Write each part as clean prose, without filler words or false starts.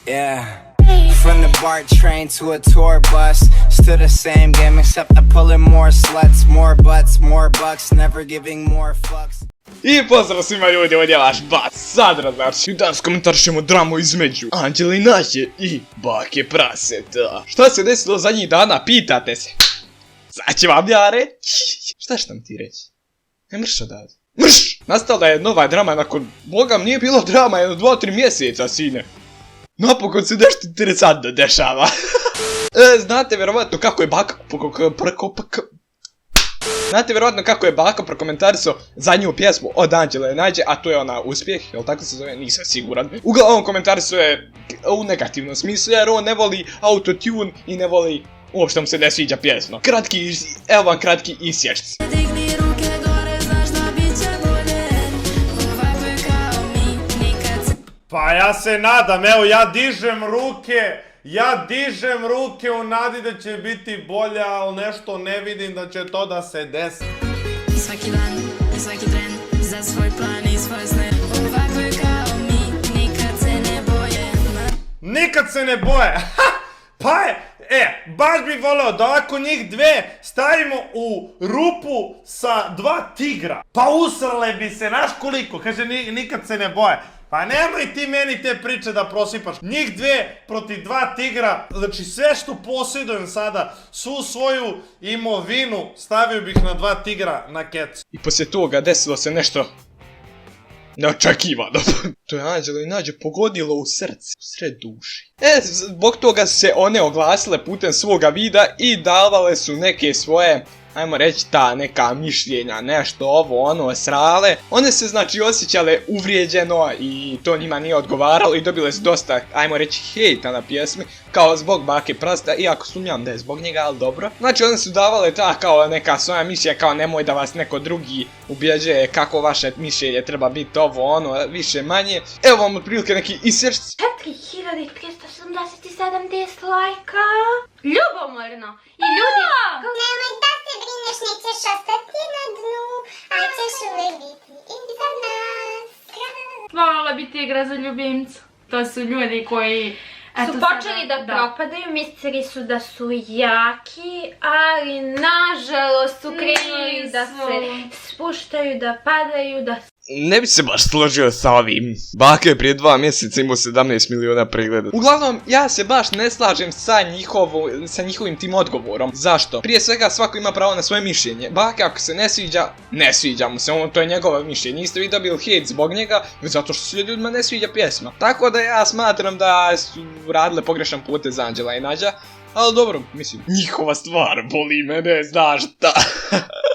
Yeah. From the BART train to a tour bus, still the same game except I'm pulling more sluts, more butts, more bucks, never giving more fucks. I pozdrav svima ljudi, ovdje je vaš Bat Sadra, znači danas komentarišemo dramu između Anđele Nađe i Bake Praseta. Šta se desilo zadnjih dana, pitate se? Sad ću vam ja reći. Šta ću nam ti reći? Ne mrš odavde. Mrš! Nastala je nova drama nakon, bogam nije bilo drama jedno 2-3 mjeseca, sine. Napokon se nešto interesantno dešava. Znate vjerovatno kako je Baka prokomentarisao zadnju pjesmu od Anđele Nađe, a to je ona Uspjeh, jel tako se zove, nisam siguran. Uglavnom komentarisao je u negativnom smislu jer on ne voli autotune i ne voli, uopšte mu se ne sviđa pjesma. Evo vam kratki isječci. Pa ja se nadam, evo ja dižem ruke u nadi da će biti bolja, ali nešto ne vidim da će to da se desi. I svaki dan, i svaki tren, za svoj plan i svoje sne. Ovako je kao mi, nikad se ne boje. Nikad se ne boje, pa baš bih voleo da ovako njih dve stavimo u rupu sa 2 tigra. Pa usrle bi se, znaš koliko, kaže nikad se ne boje. Pa nemoj ti meni te priče da prosipaš. Njih dve protiv 2 tigra, znači sve što posjedujem sada, svu svoju imovinu stavio bih na 2 tigra na kecu. I poslije toga desilo se nešto neočekivano. To je Anđele Nađe pogodilo u srce, u sred duši. Zbog toga se one oglasile putem svoga videa i davale su neke svoje, ajmo reći, ta neka mišljenja, nešto ovo ono srale. One se znači osjećale uvrijeđeno i to njima nije odgovaralo i dobile su dosta, ajmo reći, hejta na pjesmi, kao zbog Bake Praseta, iako sumnjam da je zbog njega, ali dobro. Znači one su davale ta kao neka svoja mišljenja, kao nemoj da vas neko drugi ubjeđuje kako vaše mišljenje treba biti ovo ono, više manje. Evo vam otprilike neki isječci. 4377 dislajka. Ljubomorno. I ljudi... Nemoj da se brineš, nećeš ostati na dnu, a ćeš uvijek biti iza nas. Hvala bi tigra za ljubimca. To su ljudi koji... su počeli da propadaju, mislili su da su jaki, ali nažalost su krenuli da se spuštaju, da padaju, da... Ne bi se baš složio sa ovim. Baka je prije 2 mjeseca imao 17 miliona pregleda. Uglavnom, ja se baš ne slažem sa njihovim tim odgovorom. Zašto? Prije svega svako ima pravo na svoje mišljenje. Baka ako se ne sviđa mu se, to je njegovo mišljenje. Niste vi dobili hejt zbog njega, zato što se ljudima ne sviđa pjesma. Tako da ja smatram da su radile pogrešan potez za Anđela i Nađa. Ali dobro, mislim, njihova stvar boli mene, znaš šta.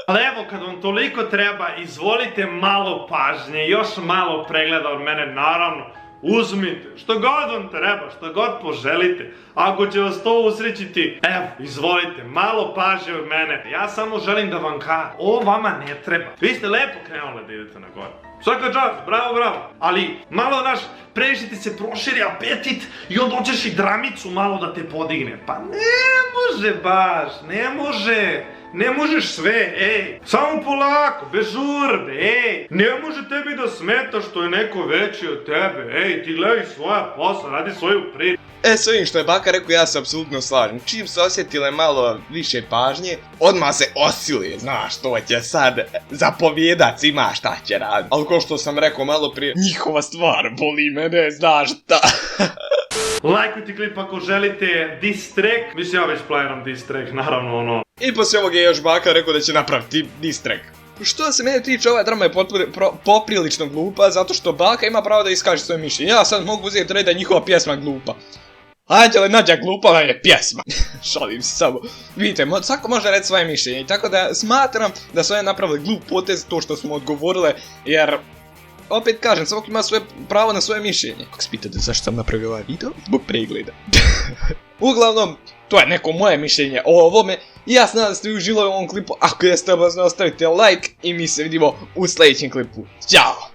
Ali evo, kad vam toliko treba, izvolite malo pažnje, još malo pregleda od mene, naravno, uzmite, što god vam treba, što god poželite. Ako će vas to usrećiti, evo, izvolite, malo pažnje od mene. Ja samo želim da vam kažem, ovo vama ne treba. Vi ste lepo krenuli da idete na gore. Svaka čast, bravo. Ali malo previše ti se proširi apetit i onda hoćeš i dramicu malo da te podigne. Pa ne može baš, ne može. Ne možeš sve, samo polako, bez žurbe, ne može tebi da smeta što je neko veći od tebe, ti gledaj svoja posla, radi svoju priču. S ovim što je Baka rekao, ja se apsolutno slažem. Čim se osjetile malo više pažnje, odmah se osili, znaš, to će sad zapovjedac ima šta će raditi. Ali ko što sam rekao malo prije, njihova stvar boli mene, znaš šta. Lajkujte klip ako želite diss track, mislim ja već planiram diss track, naravno ono. I poslije ovog je još Baka rekao da će napraviti diss track. Što se mene tiče, ova drama je poprilično glupa, zato što Baka ima pravo da iskaže svoje mišljenje. Ja sad mogu uzeti reći da je njihova pjesma glupa. Anđele Nađa glupava je pjesma. Šalim se samo. Vidite, svako može reći svoje mišljenje. Tako da smatram da su one napravili glup potez to što smo odgovorile, jer... Opet kažem, svako ima svoje pravo na svoje mišljenje. Kako se pitate zašto sam napravio ovaj video? Zbog pregleda. Uglavnom, to je neko moje mišljenje o ovome. I ja se nadam da ste uživali u ovom klipu. Ako jeste, obavezno ostavite like i mi se vidimo u sljedećem klipu. Ćao!